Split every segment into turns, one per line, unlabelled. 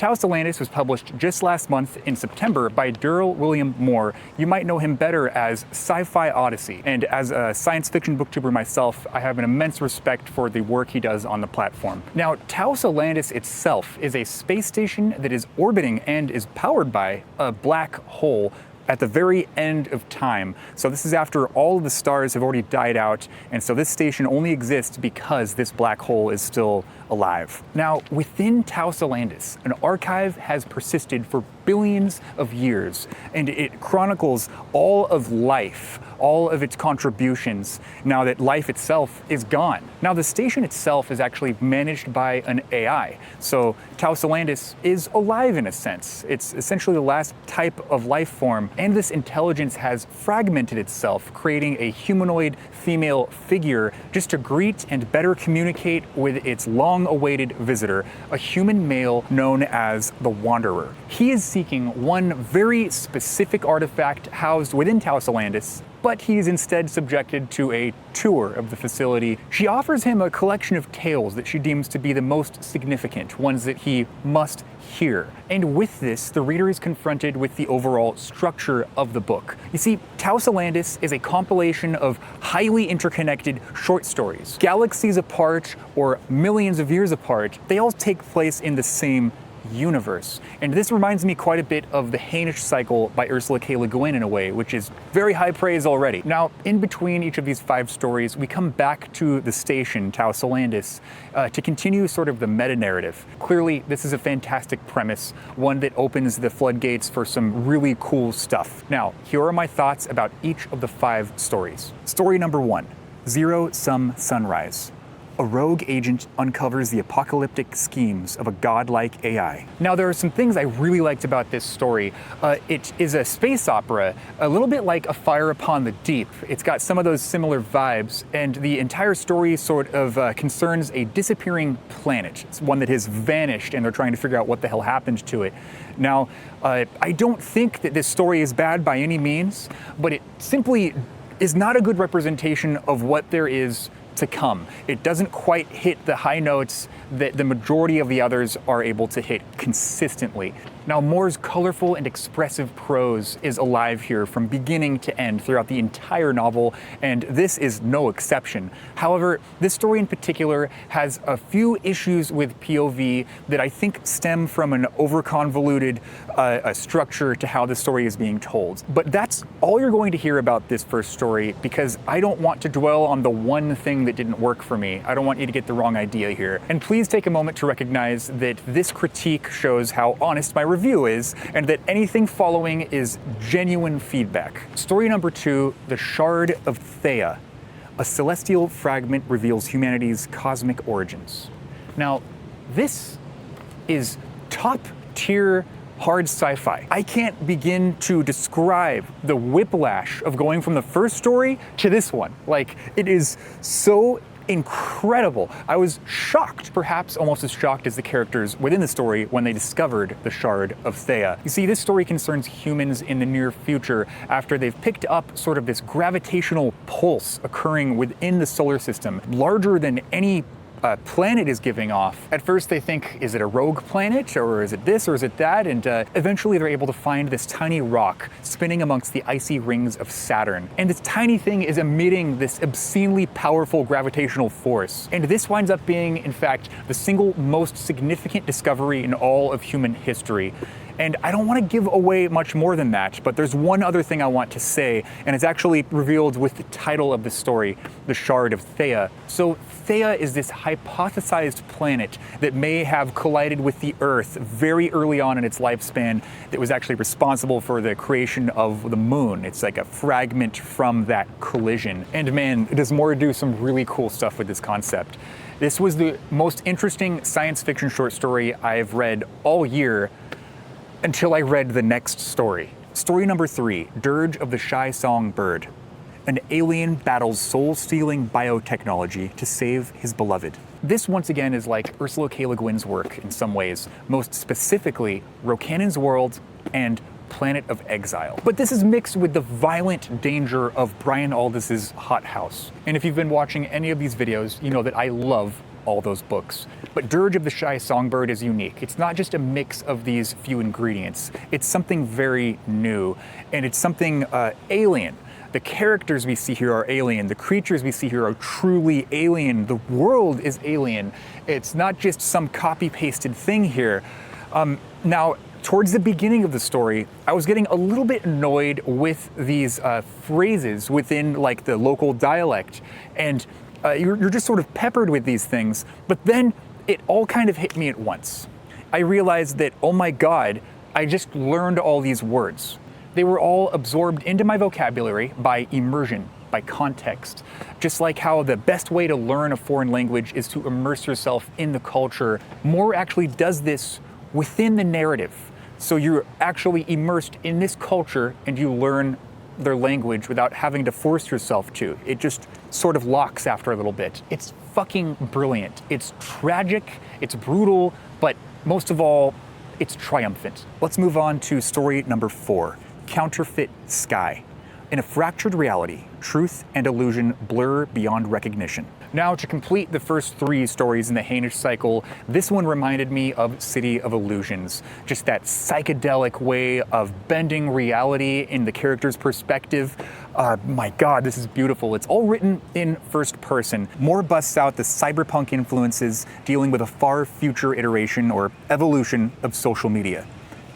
Tao Solandis was published just last month in September by Daryl William Moore. You might know him better as Sci-Fi Odyssey. And as a science fiction booktuber myself, I have an immense respect for the work he does on the platform. Now, Tao Solandis itself is a space station that is orbiting and is powered by a black hole at the very end of time. So this is after all of the stars have already died out, and so this station only exists because this black hole is still alive. Now, within Tao Solandis, an archive has persisted for billions of years, and it chronicles all of life, all of its contributions, now that life itself is gone. Now, the station itself is actually managed by an AI, so Tao Solandis is alive in a sense. It's essentially the last type of life form, and this intelligence has fragmented itself, creating a humanoid female figure just to greet and better communicate with its long-awaited visitor, a human male known as the Wanderer. He is seeking one very specific artifact housed within Tao Solandis, but he is instead subjected to a tour of the facility. She offers him a collection of tales that she deems to be the most significant, ones that he must hear. And with this, the reader is confronted with the overall structure of the book. You see, Tao Solandis is a compilation of highly interconnected short stories. Galaxies apart or millions of years apart, they all take place in the same universe. And this reminds me quite a bit of the Hainish cycle by Ursula K. Le Guin in a way, which is very high praise already. Now, in between each of these 5 stories, we come back to the station, Tao Solandis, to continue sort of the meta-narrative. Clearly, this is a fantastic premise, one that opens the floodgates for some really cool stuff. Now, here are my thoughts about each of the 5 stories. Story number 1, Zero Sum Sunrise. A rogue agent uncovers the apocalyptic schemes of a godlike AI. Now, there are some things I really liked about this story. It is a space opera, a little bit like A Fire Upon the Deep. It's got some of those similar vibes, and the entire story sort of concerns a disappearing planet. It's one that has vanished, and they're trying to figure out what the hell happened to it. Now, I don't think that this story is bad by any means, but it simply is not a good representation of what there is to come. It doesn't quite hit the high notes that the majority of the others are able to hit consistently. Now, Moore's colorful and expressive prose is alive here from beginning to end throughout the entire novel, and this is no exception. However, this story in particular has a few issues with POV that I think stem from an over-convoluted structure to how the story is being told. But that's all you're going to hear about this first story, because I don't want to dwell on the one thing that didn't work for me. I don't want you to get the wrong idea here. And please take a moment to recognize that this critique shows how honest my review is, and that anything following is genuine feedback. Story number 2, The Shard of Thea. A celestial fragment reveals humanity's cosmic origins. Now, this is top-tier hard sci-fi. I can't begin to describe the whiplash of going from the first story to this one. Like, it is so incredible. I was shocked, perhaps almost as shocked as the characters within the story when they discovered the Shard of Thea. You see, this story concerns humans in the near future after they've picked up sort of this gravitational pulse occurring within the solar system, larger than any planet is giving off. At first they think, is it a rogue planet, or is it this, or is it that? And eventually they're able to find this tiny rock spinning amongst the icy rings of Saturn. And this tiny thing is emitting this obscenely powerful gravitational force. And this winds up being, in fact, the single most significant discovery in all of human history. And I don't want to give away much more than that, but there's one other thing I want to say, and it's actually revealed with the title of the story, The Shard of Thea. So Thea is this hypothesized planet that may have collided with the Earth very early on in its lifespan that was actually responsible for the creation of the moon. It's like a fragment from that collision. And man, does Moore do some really cool stuff with this concept. This was the most interesting science fiction short story I've read all year, until I read the next story. Story number 3, Dirge of the Shy Songbird. An alien battles soul-stealing biotechnology to save his beloved. This once again is like Ursula K. Le Guin's work in some ways, most specifically Rokanan's World and Planet of Exile. But this is mixed with the violent danger of Brian Aldiss's Hot House. And if you've been watching any of these videos, you know that I love all those books. But Dirge of the Shy Songbird is unique. It's not just a mix of these few ingredients. It's something very new, and it's something alien. The characters we see here are alien. The creatures we see here are truly alien. The world is alien. It's not just some copy-pasted thing here. Now, towards the beginning of the story, I was getting a little bit annoyed with these phrases within like the local dialect. And you're just sort of peppered with these things. But then it all kind of hit me at once. I realized that, oh my God, I just learned all these words. They were all absorbed into my vocabulary by immersion, by context. Just like how the best way to learn a foreign language is to immerse yourself in the culture, Moore actually does this within the narrative. So you're actually immersed in this culture and you learn their language without having to force yourself to. It just sort of locks after a little bit. It's fucking brilliant. It's tragic, it's brutal, but most of all, it's triumphant. Let's move on to story number 4. Counterfeit Sky. In a fractured reality, truth and illusion blur beyond recognition. Now, to complete the first 3 stories in the Hainish cycle, this one reminded me of City of Illusions. Just that psychedelic way of bending reality in the character's perspective. My God, this is beautiful. It's all written in first person. Moore busts out the cyberpunk influences, dealing with a far future iteration or evolution of social media.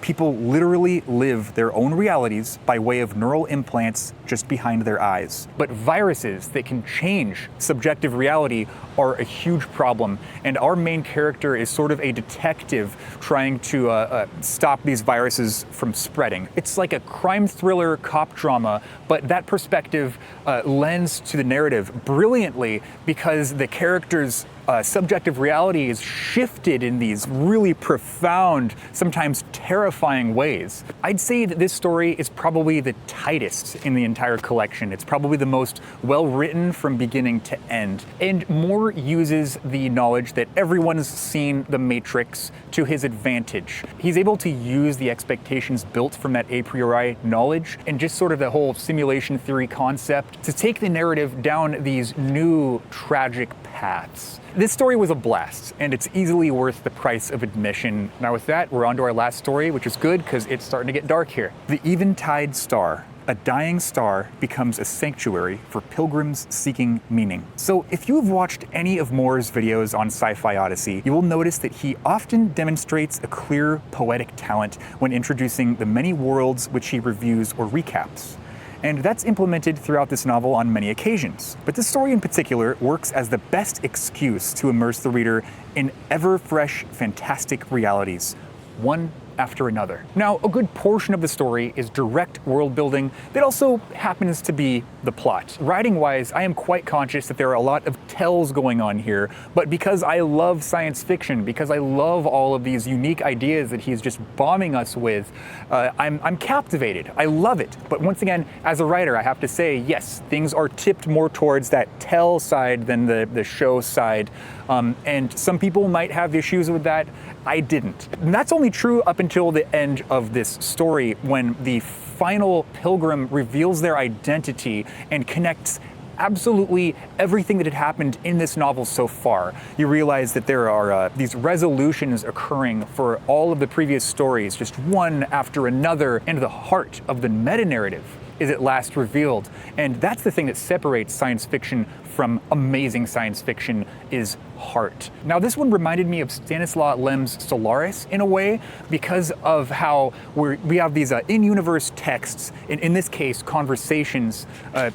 People literally live their own realities by way of neural implants just behind their eyes. But viruses that can change subjective reality are a huge problem, and our main character is sort of a detective trying to stop these viruses from spreading. It's like a crime thriller cop drama, but that perspective lends to the narrative brilliantly because the character's subjective reality is shifted in these really profound, sometimes terrifying ways. I'd say that this story is probably the tightest in the entire collection. It's probably the most well-written from beginning to end. And Moore uses the knowledge that everyone's seen The Matrix to his advantage. He's able to use the expectations built from that a priori knowledge and just sort of the whole simulation theory concept to take the narrative down these new tragic paths. This story was a blast, and it's easily worth the price of admission. Now with that, we're on to our last story, which is good because it's starting to get dark here. The Eventide Star. A dying star becomes a sanctuary for pilgrims seeking meaning. So if you've watched any of Moore's videos on Sci-Fi Odyssey, you will notice that he often demonstrates a clear poetic talent when introducing the many worlds which he reviews or recaps. And that's implemented throughout this novel on many occasions. But this story in particular works as the best excuse to immerse the reader in ever-fresh, fantastic realities, one after another. Now, a good portion of the story is direct world building that also happens to be the plot. Writing-wise, I am quite conscious that there are a lot of tells going on here, but because I love science fiction, because I love all of these unique ideas that he's just bombing us with, I'm captivated. I love it. But once again, as a writer, I have to say, yes, things are tipped more towards that tell side than the show side. And some people might have issues with that. I didn't. And that's only true up until the end of this story, when the final pilgrim reveals their identity and connects absolutely everything that had happened in this novel so far. You realize that there are these resolutions occurring for all of the previous stories, just one after another, and the heart of the meta-narrative is at last revealed. And that's the thing that separates science fiction from amazing science fiction, is heart. Now, this one reminded me of Stanislaw Lem's Solaris in a way, because of how we have these in-universe texts, in this case, conversations,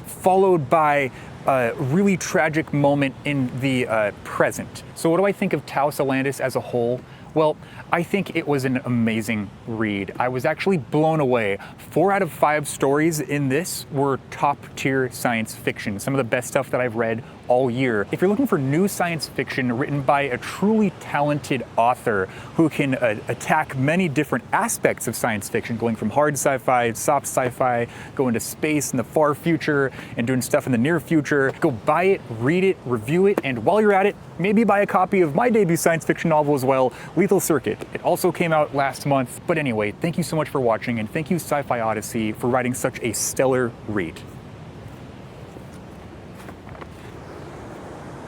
followed by a really tragic moment in the present. So what do I think of Tao Solandis as a whole? Well, I think it was an amazing read. I was actually blown away. 4 out of 5 stories in this were top-tier science fiction, some of the best stuff that I've read all year. If you're looking for new science fiction written by a truly talented author who can attack many different aspects of science fiction, going from hard sci-fi, soft sci-fi, going to space in the far future, and doing stuff in the near future, go buy it, read it, review it, and while you're at it, maybe buy a copy of my debut science fiction novel as well, Lethal Circuit. It also came out last month. But anyway, thank you so much for watching, and thank you Sci-Fi Odyssey for writing such a stellar read.